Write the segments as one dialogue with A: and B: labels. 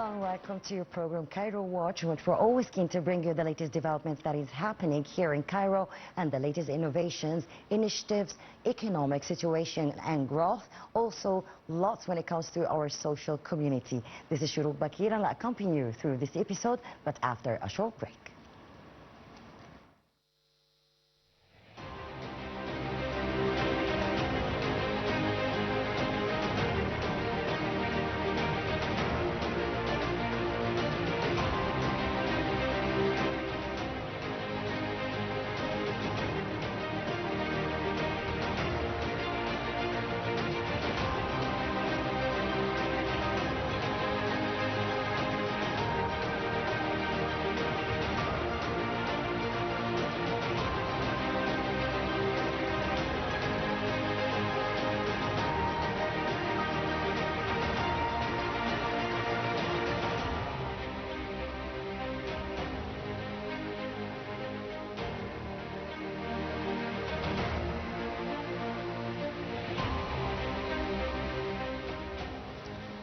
A: Hello and welcome to your program Cairo Watch, in which we're always keen to bring you the latest developments that is happening here in Cairo and the latest innovations, initiatives, economic situation and growth. Also, lots when it comes to our social community. This is Shuruk Bakir and I'll accompany you through this episode, but after a short break.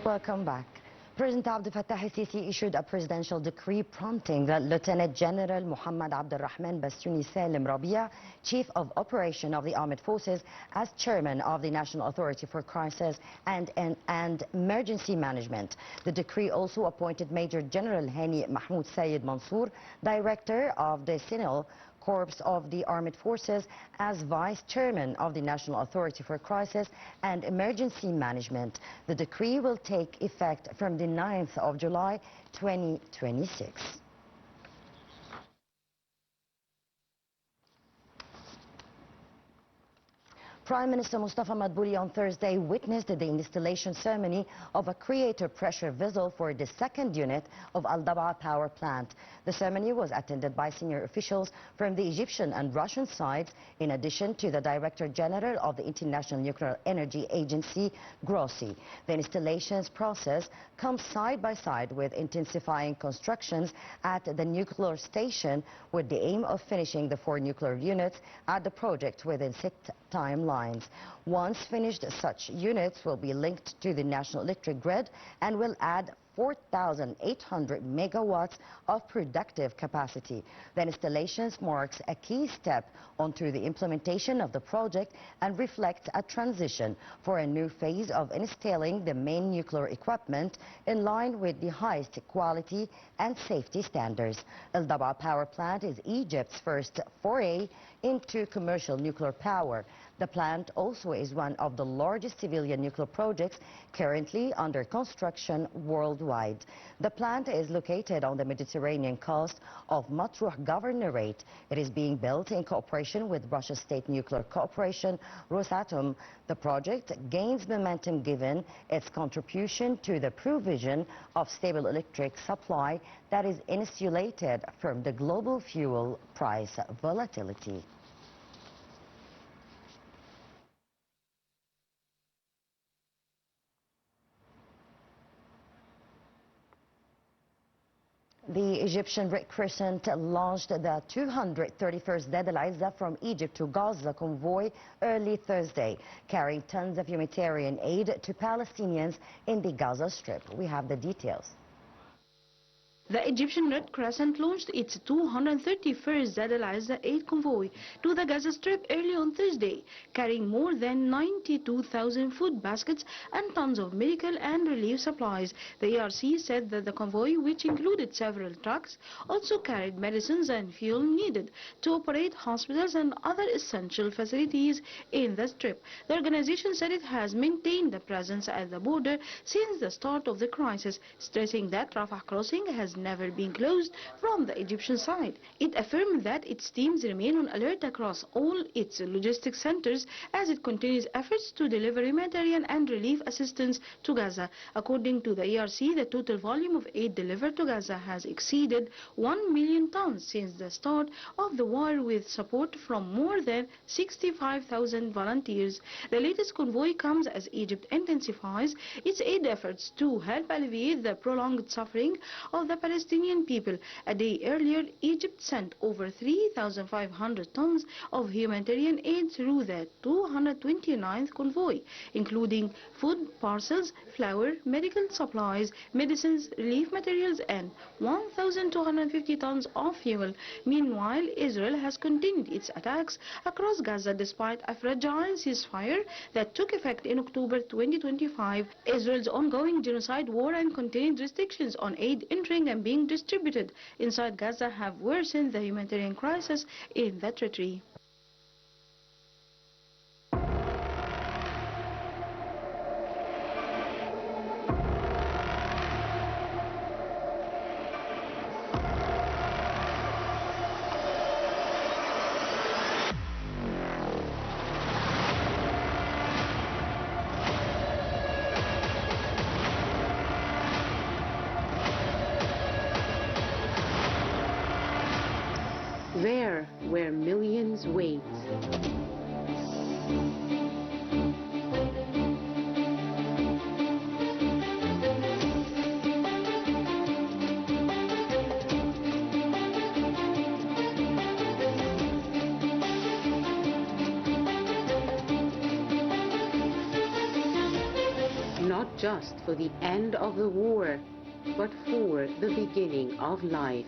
A: Welcome back. President Abdel Fattah al-Sisi issued a presidential decree prompting the Lieutenant General Muhammad Abdulrahman Basuni Salim Rabia, Chief of Operation of the Armed Forces, as Chairman of the National Authority for Crisis and Emergency Management. The decree also appointed Major General Hani Mahmoud Sayed Mansour, Director of the Sentinel Corps of the Armed Forces, as Vice Chairman of the National Authority for Crisis and Emergency Management. The decree will take effect from the 9th of July 2026. Prime Minister Mustafa Madbouli on Thursday witnessed the installation ceremony of a creator pressure vessel for the second unit of Al Dab'a power plant. The ceremony was attended by senior officials from the Egyptian and Russian sides, in addition to the Director General of the International Nuclear Energy Agency, Grossi. The installations process comes side by side with intensifying constructions at the nuclear station, with the aim of finishing the 4 nuclear units at the project within 6 timelines. Once finished, such units will be linked to the national electric grid and will add 4,800 megawatts of productive capacity. The installations marks a key step onto the implementation of the project and reflects a transition for a new phase of installing the main nuclear equipment in line with the highest quality and safety standards. Al Dab'a power plant is Egypt's first foray into commercial nuclear power. The plant also is one of the largest civilian nuclear projects currently under construction worldwide. The plant is located on the Mediterranean coast of Matruh Governorate. It is being built in cooperation with Russia's state nuclear corporation, Rosatom. The project gains momentum given its contribution to the provision of stable electric supply that is insulated from the global fuel price volatility. The Egyptian Red Crescent launched the 231st Dead Al-Izza from Egypt to Gaza convoy early Thursday, carrying tons of humanitarian aid to Palestinians in the Gaza Strip. We have the details.
B: The Egyptian Red Crescent launched its 231st Dead Al-Izza aid convoy to the Gaza Strip early on Thursday, carrying more than 92,000 food baskets and tons of medical and relief supplies. The ERC said that the convoy, which included several trucks, also carried medicines and fuel needed to operate hospitals and other essential facilities in the Strip. The organization said it has maintained the presence at the border since the start of the crisis, stressing that Rafah crossing has never been closed from the Egyptian side. It affirmed that its teams remain on alert across all its logistics centers as it continues efforts to deliver humanitarian and relief assistance to Gaza. According to the ERC, the total volume of aid delivered to Gaza has exceeded 1 million tons since the start of the war, with support from more than 65,000 volunteers. The latest convoy comes as Egypt intensifies its aid efforts to help alleviate the prolonged suffering of the Palestinian people. A day earlier, Egypt sent over 3,500 tons of humanitarian aid through the 229th convoy, including food parcels, flour, medical supplies, medicines, relief materials, and 1,250 tons of fuel. Meanwhile, Israel has continued its attacks across Gaza despite a fragile ceasefire that took effect in October 2025. Israel's ongoing genocide war and continued restrictions on aid entering and being distributed inside Gaza have worsened the humanitarian crisis in the territory.
C: There where millions wait. Not just for the end of the war, but for the beginning of life.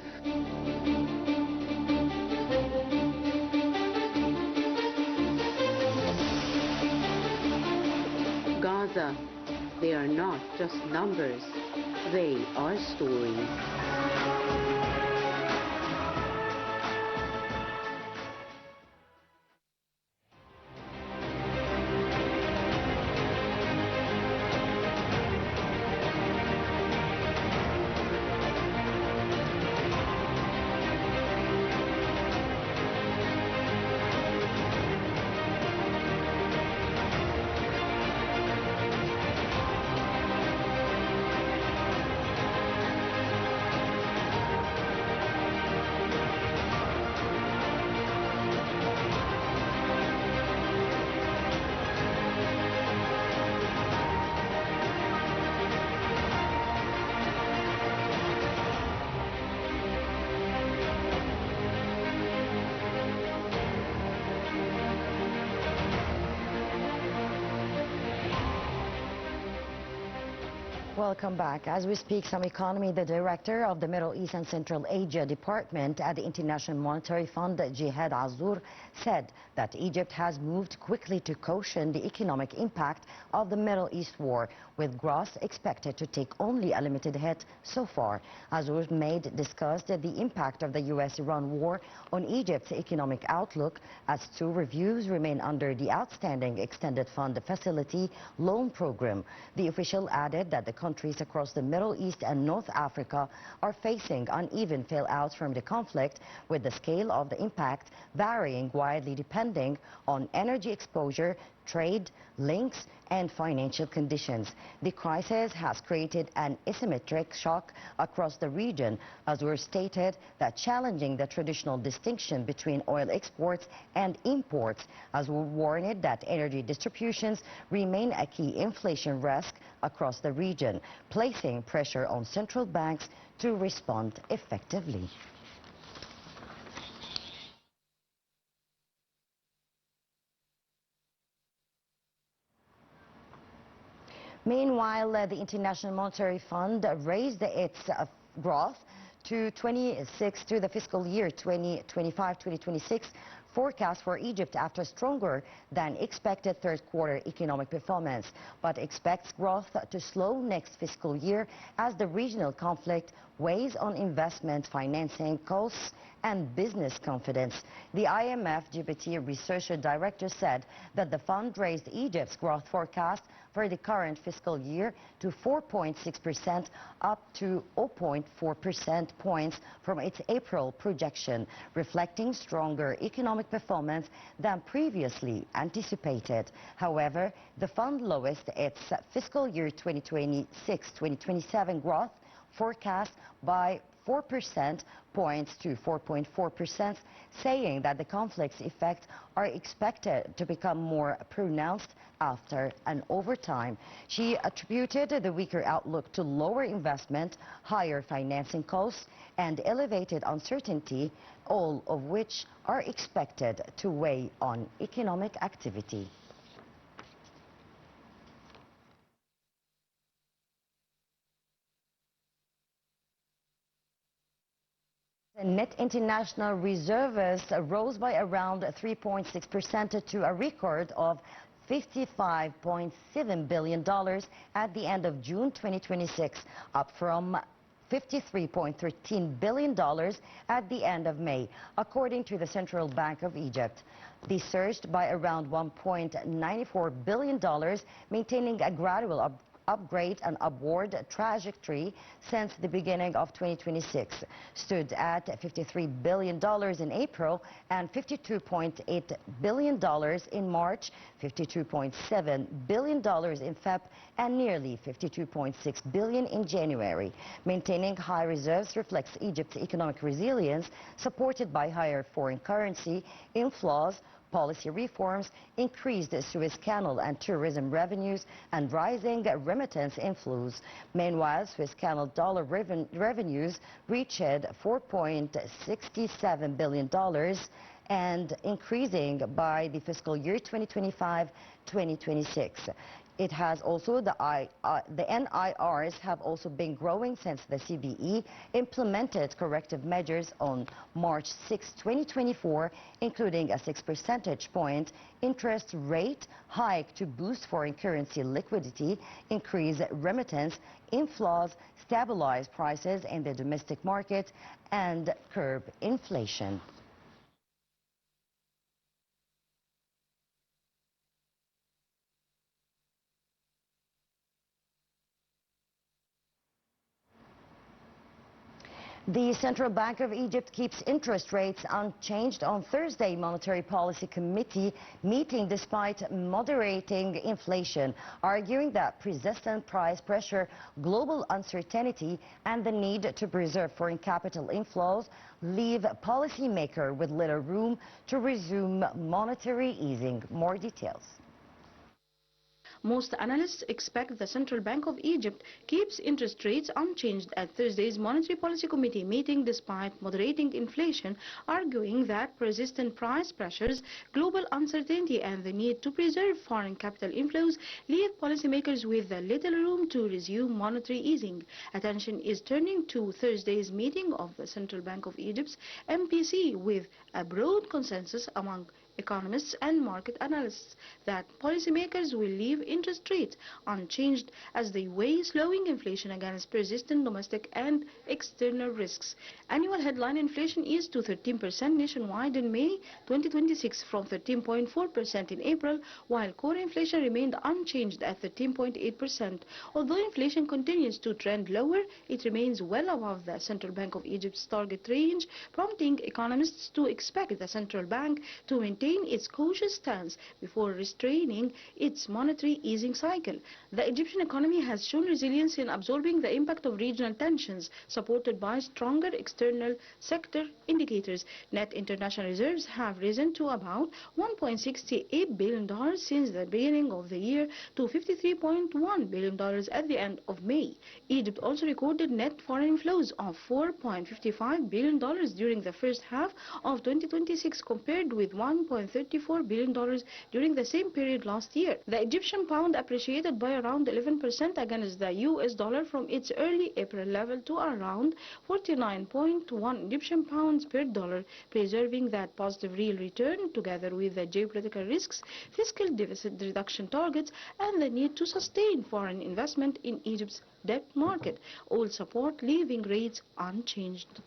C: Gaza, they are not just numbers, they are stories.
A: Welcome back. As we speak, some economy, the director of the Middle East and Central Asia Department at the International Monetary Fund, Jihad Azur, said that Egypt has moved quickly to cushion the economic impact of the Middle East war, with growth expected to take only a limited hit so far. Azur discussed the impact of the U.S.-Iran war on Egypt's economic outlook, as two reviews remain under the outstanding Extended Fund Facility loan program. The official added that the countries across the Middle East and North Africa are facing uneven fallouts from the conflict, with the scale of the impact varying widely depending on energy exposure, trade links, and financial conditions. The crisis has created an asymmetric shock across the region. Azur stated that challenging the traditional distinction between oil exports and imports. Azur warned that energy distributions remain a key inflation risk across the region, placing pressure on central banks to respond effectively. Meanwhile, the International Monetary Fund raised its growth to 26 through the fiscal year 2025-2026 forecast for Egypt after stronger than expected third quarter economic performance, but expects growth to slow next fiscal year as the regional conflict weighs on investment, financing costs, and business confidence. The IMF Djibouti Research Director said that the fund raised Egypt's growth forecast for the current fiscal year to 4.6%, up to 0.4 percentage points from its April projection, reflecting stronger economic performance than previously anticipated. However, the fund lowered its fiscal year 2026-2027 growth forecast by 4% points to 4.4%, saying that the conflict's effects are expected to become more pronounced after and over time. She attributed the weaker outlook to lower investment, higher financing costs, and elevated uncertainty, all of which are expected to weigh on economic activity. Net international reserves rose by around 3.6% to a record of $55.7 billion at the end of June 2026, up from $53.13 billion at the end of May, according to the Central Bank of Egypt. These surged by around $1.94 billion, maintaining a gradual upgrade and upward trajectory since the beginning of 2026, stood at $53 billion in April and $52.8 billion in March, $52.7 billion in Feb, and nearly $52.6 billion in January. Maintaining high reserves reflects Egypt's economic resilience, supported by higher foreign currency inflows, policy reforms, increased Suez Canal and tourism revenues, and rising remittance inflows. Meanwhile, Suez Canal dollar revenues reached $4.67 billion and increasing by the fiscal year 2025-2026. It has also, the NIRs have also been growing since the CBE implemented corrective measures on March 6, 2024, including a 6 percentage point interest rate hike to boost foreign currency liquidity, increase remittance inflows, stabilize prices in the domestic market, and curb inflation. The Central Bank of Egypt keeps interest rates unchanged on Thursday. Monetary Policy Committee meeting despite moderating inflation, arguing that persistent price pressure, global uncertainty, and the need to preserve foreign capital inflows leave policymakers with little room to resume monetary easing. More details.
B: Most analysts expect the Central Bank of Egypt keeps interest rates unchanged at Thursday's Monetary Policy Committee meeting despite moderating inflation, arguing that persistent price pressures, global uncertainty, and the need to preserve foreign capital inflows leave policymakers with little room to resume monetary easing. Attention is turning to Thursday's meeting of the Central Bank of Egypt's MPC, with a broad consensus among economists and market analysts that policymakers will leave interest rates unchanged as they weigh slowing inflation against persistent domestic and external risks. Annual headline inflation eased to 13% nationwide in May 2026 from 13.4% in April, while core inflation remained unchanged at 13.8%. Although inflation continues to trend lower, it remains well above the Central Bank of Egypt's target range, prompting economists to expect the central bank to maintain its cautious stance before restraining its monetary easing cycle. The Egyptian economy has shown resilience in absorbing the impact of regional tensions, supported by stronger external sector indicators. Net international reserves have risen to about $1.68 billion since the beginning of the year to $53.1 billion at the end of May. Egypt also recorded net foreign inflows of $4.55 billion during the first half of 2026, compared with $1.34 billion during the same period last year. The Egyptian pound appreciated by around 11% against the US dollar from its early April level to around 49.1 Egyptian pounds per dollar, preserving that positive real return together with the geopolitical risks, fiscal deficit reduction targets, and the need to sustain foreign investment in Egypt's debt market. All support leaving rates unchanged.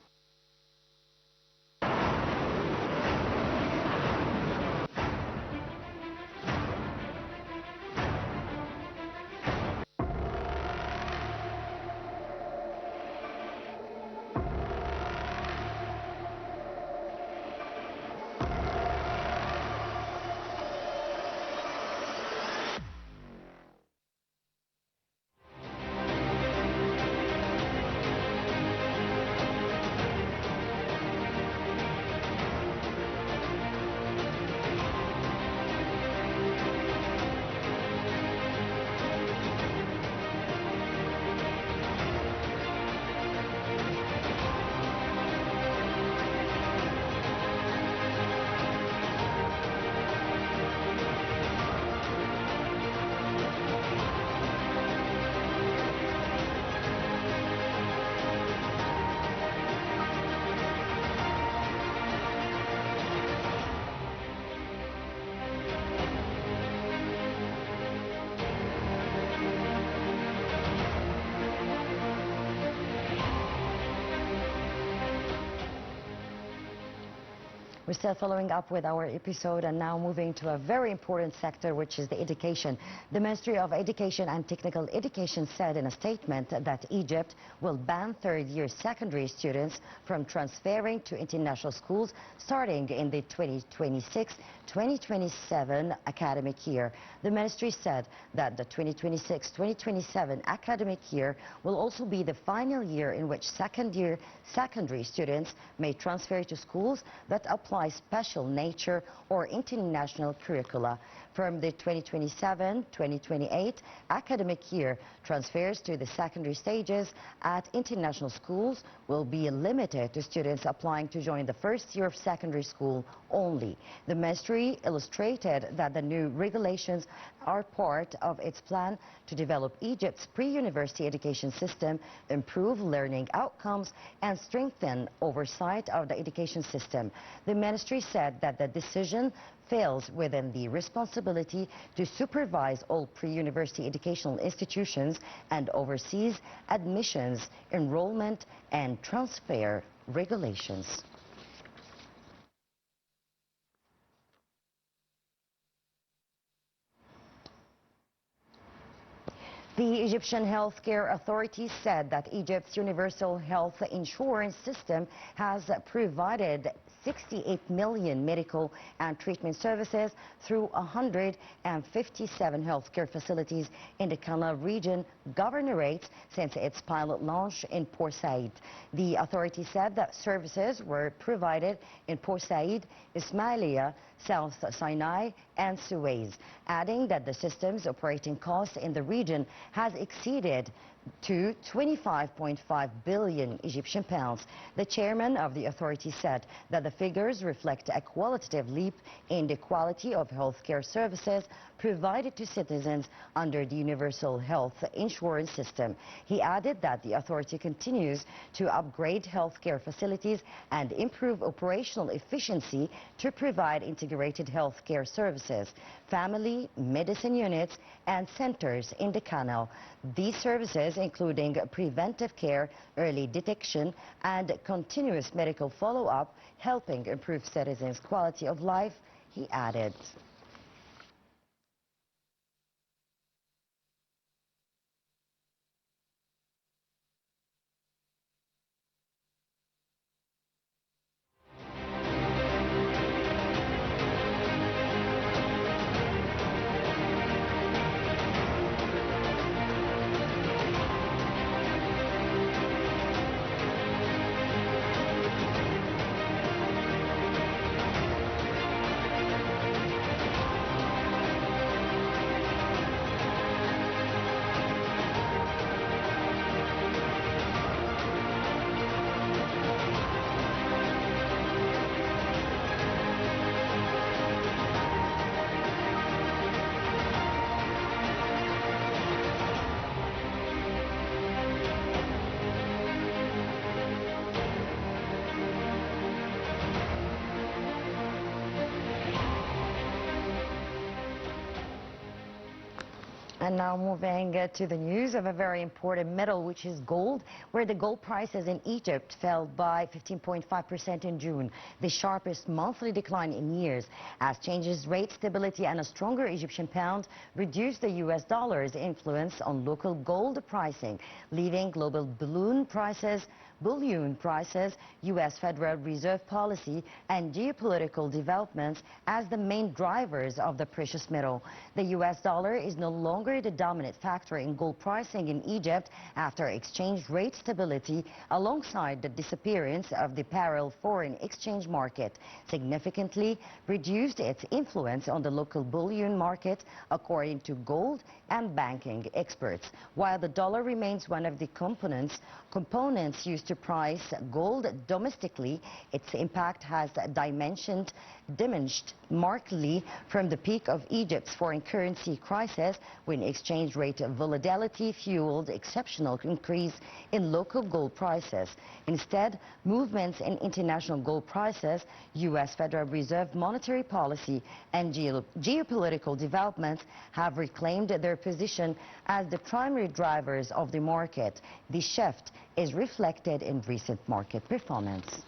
A: We're still following up with our episode and now moving to a very important sector, which is the education. The Ministry of Education and Technical Education said in a statement that Egypt will ban third-year secondary students from transferring to international schools starting in the 2026-2027 academic year. The ministry said that the 2026-2027 academic year will also be the final year in which second-year secondary students may transfer to schools that apply special nature or international curricula. From the 2027-2028 academic year, transfers to the secondary stages at international schools will be limited to students applying to join the first year of secondary school only. The ministry illustrated that the new regulations are part of its plan to develop Egypt's pre-university education system, improve learning outcomes, and strengthen oversight of the education system. The ministry said that the decision falls within the responsibility to supervise all pre-university educational institutions and oversees admissions, enrollment, and transfer regulations. The Egyptian Healthcare Authority said that Egypt's universal health insurance system has provided 68 million medical and treatment services through 157 healthcare facilities in the Canal region governorates since its pilot launch in Port Said. The authority said that services were provided in Port Said, Ismailia, South Sinai and Suez, adding that the system's operating cost in the region has exceeded to 25.5 billion Egyptian pounds. The chairman of the authority said that the figures reflect a qualitative leap in the quality of healthcare services provided to citizens under the universal health insurance system. He added that the authority continues to upgrade healthcare facilities and improve operational efficiency to provide integrated healthcare services, family medicine units and centers in the Canal. These services including preventive care, early detection and continuous medical follow-up, helping improve citizens' quality of life, he added. And now moving to the news of a very important metal, which is gold, where the gold prices in Egypt fell by 15.5% in June, the sharpest monthly decline in years, as changes rate stability and a stronger Egyptian pound reduced the US dollar's influence on local gold pricing, leaving global bullion prices, U.S. Federal Reserve policy, and geopolitical developments as the main drivers of the precious metal. The U.S. dollar is no longer the dominant factor in gold pricing in Egypt after exchange rate stability, alongside the disappearance of the parallel foreign exchange market, significantly reduced its influence on the local bullion market, according to gold and banking experts. While the dollar remains one of the components used to price gold domestically, its impact has diminished markedly from the peak of Egypt's foreign currency crisis, when exchange rate volatility fueled exceptional increase in local gold prices. Instead, movements in international gold prices, U.S. Federal Reserve monetary policy, and geopolitical developments have reclaimed their position as the primary drivers of the market. The shift is reflected in recent market performance.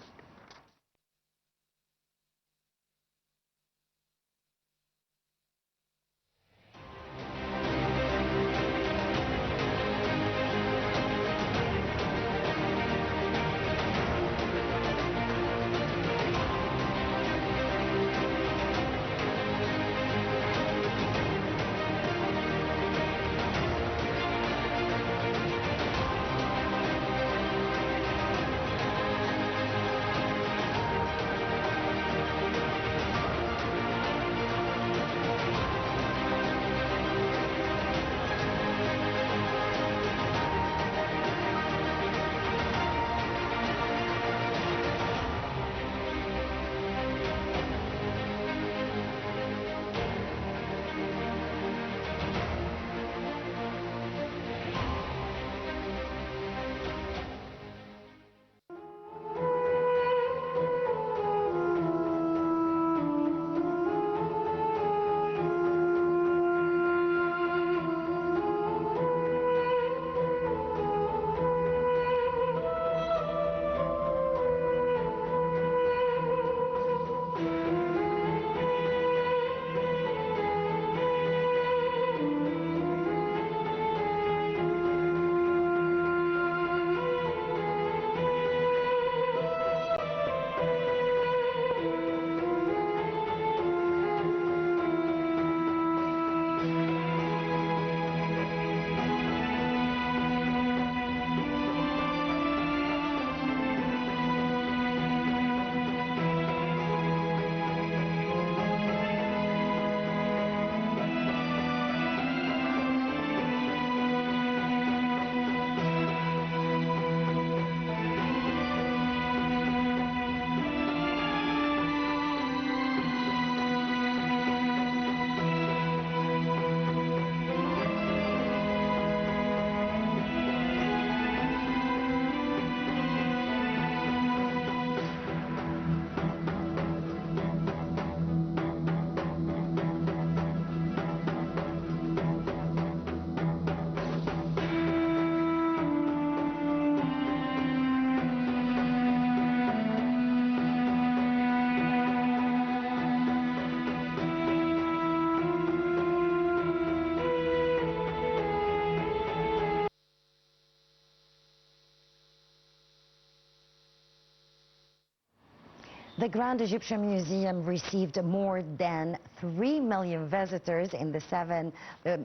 A: The Grand Egyptian Museum received more than 3 million visitors in the 7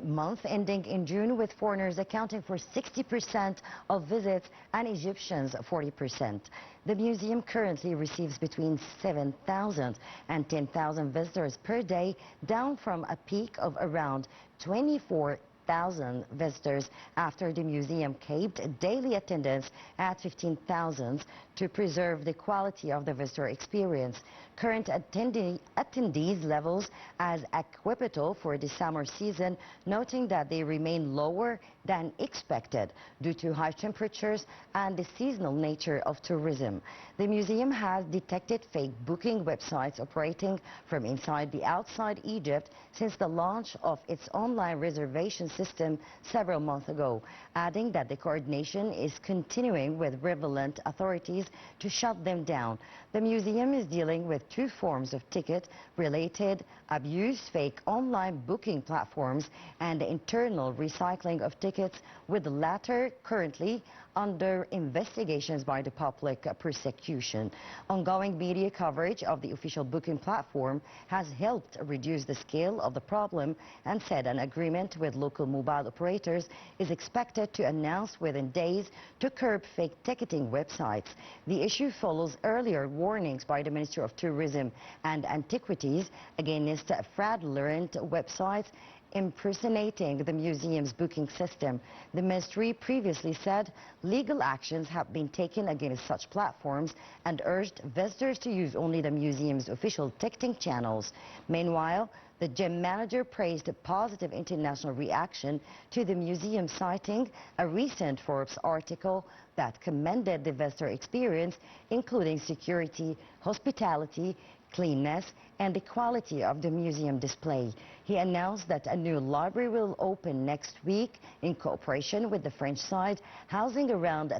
A: month ending in June, with foreigners accounting for 60% of visits and Egyptians 40%. The museum currently receives between 7,000 and 10,000 visitors per day, down from a peak of around 24,000 visitors after the museum capped daily attendance at 15,000 to preserve the quality of the visitor experience. Current attendees levels as equivalent for the summer season, noting that they remain lower than expected due to high temperatures and the seasonal nature of tourism. The museum has detected fake booking websites operating from inside the outside Egypt since the launch of its online reservation system several months ago, adding that the coordination is continuing with relevant authorities to shut them down. The museum is dealing with two forms of ticket-related abuse, fake online booking platforms, and the internal recycling of tickets, with the latter currently under investigations by the public prosecution. Ongoing media coverage of the official booking platform has helped reduce the scale of the problem, and said an agreement with local mobile operators is expected to announce within days to curb fake ticketing websites. The issue follows earlier warnings by the Ministry of Tourism and Antiquities against fraudulent websites impersonating the museum's booking system. The ministry previously said legal actions have been taken against such platforms and urged visitors to use only the museum's official ticketing channels. Meanwhile, the gym manager praised a positive international reaction to the museum, citing a recent Forbes article that commended the visitor experience, including security, hospitality, cleanness, and the quality of the museum display. He announced that a new library will open next week in cooperation with the French side, housing around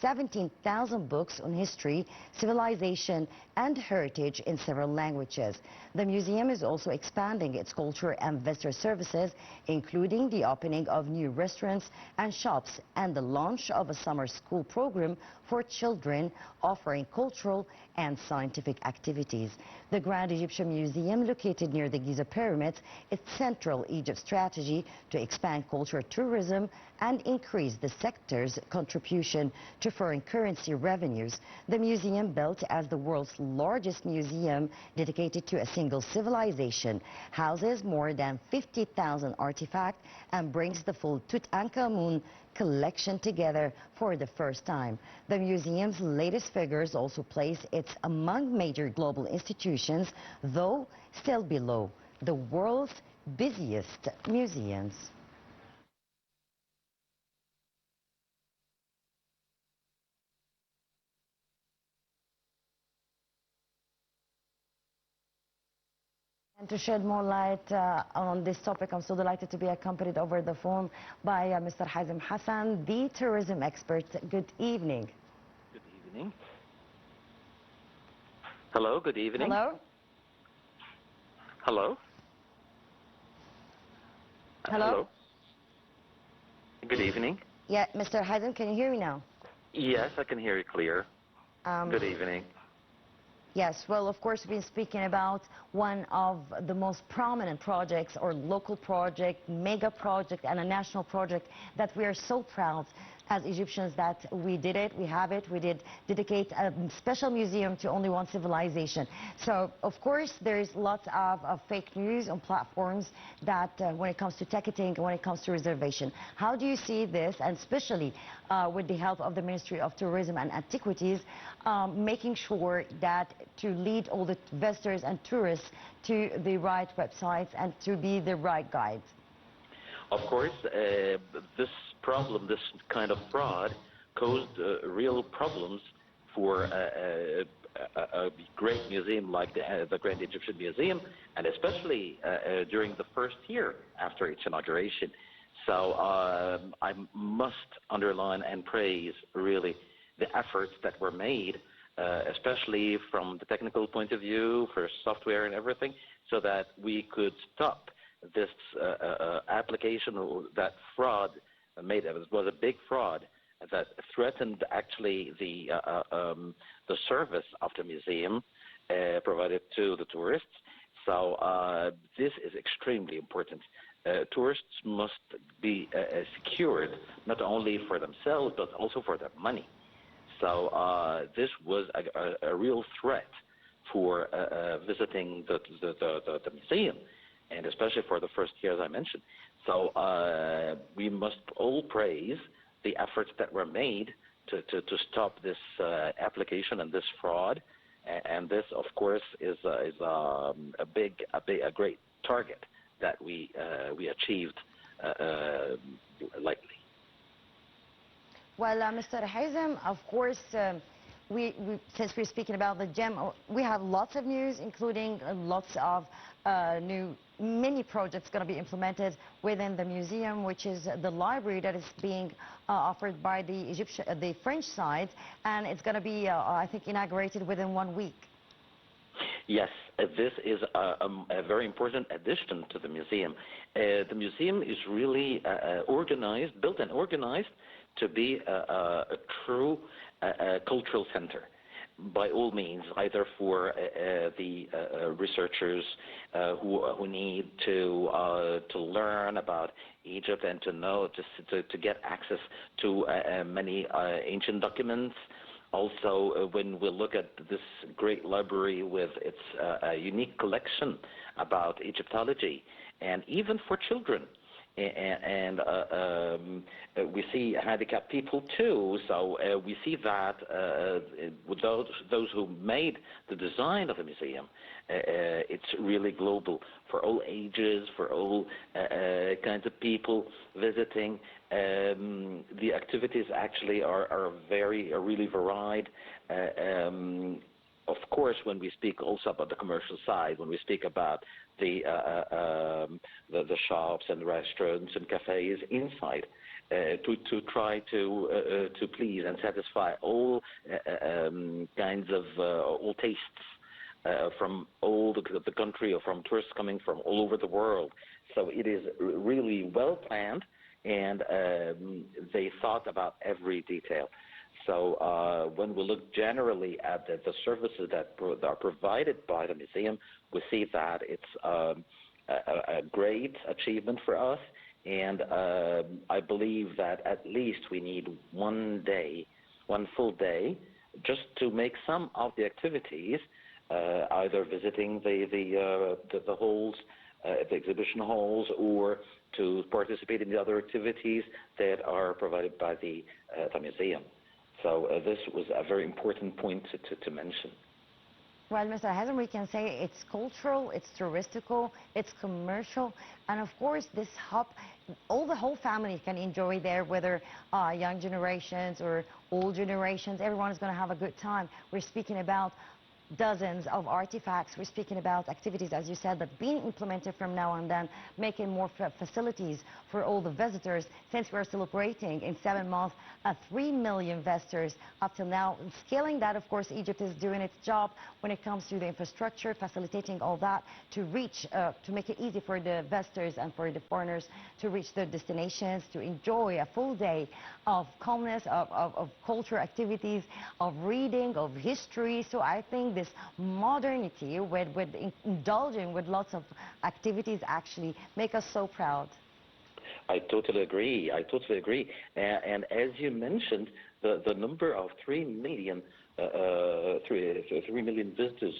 A: 17,000 books on history, civilization, and heritage in several languages. The museum is also expanding its culture and visitor services, including the opening of new restaurants and shops and the launch of a summer school program for children offering cultural and scientific activities. The Grand Egyptian Museum, located near the Giza pyramids, is central Egypt's strategy to expand cultural tourism and increase the sector's contribution to foreign currency revenues. The museum, built as the world's largest museum dedicated to a single civilization, houses more than 50,000 artifacts and brings the full Tutankhamun collection together for the first time. The museum's latest figures also place it among major global institutions, though still below the world's busiest museums. And to shed more light on this topic, I'm so delighted to be accompanied over the phone by Mr. Hazem Hassan, the tourism expert. Good evening.
D: Good evening. Hello, good evening.
A: Hello?
D: Hello?
A: Hello?
D: Good evening.
A: Yeah, Mr. Hazem, can you hear me now?
D: Yes, I can hear you clear. Good evening.
A: Yes, well, of course, we've been speaking about one of the most prominent projects, or local project, mega project, and a national project that we are so proud as Egyptians that we did it, we have it, we did dedicate a special museum to only one civilization. So, of course, there's lots of fake news on platforms that when it comes to ticketing, when it comes to reservation. How do you see this, and especially with the help of the Ministry of Tourism and Antiquities, making sure that to lead all the visitors and tourists to the right websites and to be the right guides?
D: Of course, this problem, this kind of fraud, caused real problems for a great museum like the Grand Egyptian Museum, and especially during the first year after its inauguration. So I must underline and praise really the efforts that were made, especially from the technical point of view, for software and everything, so that we could stop this application, or that fraud made. It was a big fraud that threatened actually the service of the museum, provided to the tourists. So this is extremely important. Tourists must be secured not only for themselves but also for their money. So this was a real threat for visiting the museum, and especially for the first year, as I mentioned. So we must all praise the efforts that were made to stop this application and this fraud. And this, of course, is a great target that we achieved lately.
A: Well, Mr. Hazem, of course, since we're speaking about the gem, we have lots of news, including lots of new mini projects going to be implemented within the museum, which is the library that is being offered by the French side, and it's going to be, I think, inaugurated within 1 week.
D: Yes, this is a very important addition to the museum. The museum is really built and organized to be a true cultural center, by all means, either for the researchers who need to learn about Egypt and to know, to get access to many ancient documents. Also, when we look at this great library with its unique collection about Egyptology, and even for children. And we see handicapped people too, so we see that with those who made the design of the museum, it's really global for all ages, for all kinds of people visiting. The activities actually are really varied. Of course, when we speak also about the commercial side, when we speak about the shops and restaurants and cafes inside, to try to please and satisfy all kinds of all tastes from all the country, or from tourists coming from all over the world. So it is really well planned, and they thought about every detail. So when we look generally at the services that are provided by the museum, we see that it's a great achievement for us, and I believe that at least we need 1 day, 1 full day, just to make some of the activities, either visiting the halls, the exhibition halls, or to participate in the other activities that are provided by the museum. So this was a very important point to mention.
A: Well, Mr. Hazem, we can say it's cultural, it's touristical, it's commercial, and of course this hub, the whole family can enjoy there, whether young generations or old generations. Everyone is going to have a good time. We're speaking about dozens of artifacts. We're speaking about activities, as you said, that being implemented from now on then, making more facilities for all the visitors. Since we're celebrating in 7 months 3 million visitors up till now, scaling that, of course, Egypt is doing its job when it comes to the infrastructure, facilitating all that to reach, to make it easy for the visitors and for the foreigners to reach their destinations, to enjoy a full day of calmness, of cultural activities, of reading, of history. So I think this modernity with indulging with lots of activities actually make us so proud.
D: I totally agree. I totally agree. And as you mentioned, the number of 3 million visitors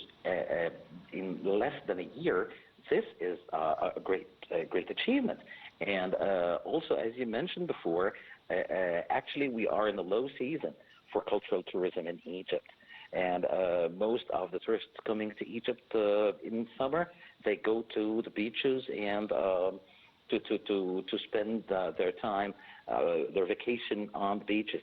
D: in less than a year, this is a great achievement. And also, as you mentioned before, actually we are in the low season for cultural tourism in Egypt. And most of the tourists coming to Egypt in summer, they go to the beaches and to spend their time, their vacation on the beaches.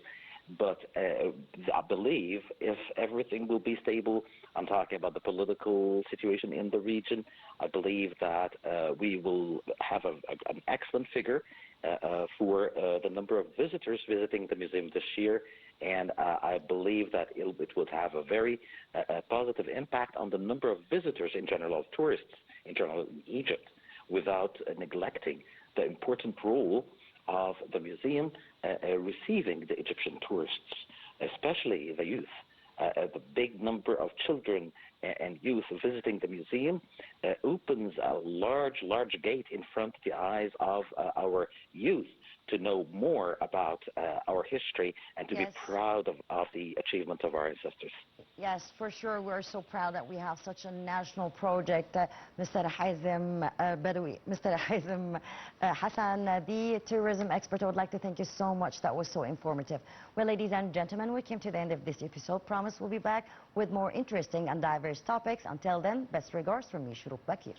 D: But I believe if everything will be stable, I'm talking about the political situation in the region, I believe that we will have an excellent figure for the number of visitors visiting the museum this year. And I believe that it will have a very positive impact on the number of visitors in general, of tourists in general in Egypt, without neglecting the important role of the museum receiving the Egyptian tourists, especially the youth. the big number of children and youth visiting the museum opens a large gate in front of the eyes of our youth to know more about our history and to be proud of the achievement of our ancestors.
A: Yes, for sure. We're so proud that we have such a national project. Mr. Hazem Badawi, Mr. Hazem Hassan, the tourism expert, I would like to thank you so much. That was so informative. Well, ladies and gentlemen, we came to the end of this episode. Promise we'll be back with more interesting and diverse topics. Until then, best regards from me, Shuruk Bakir.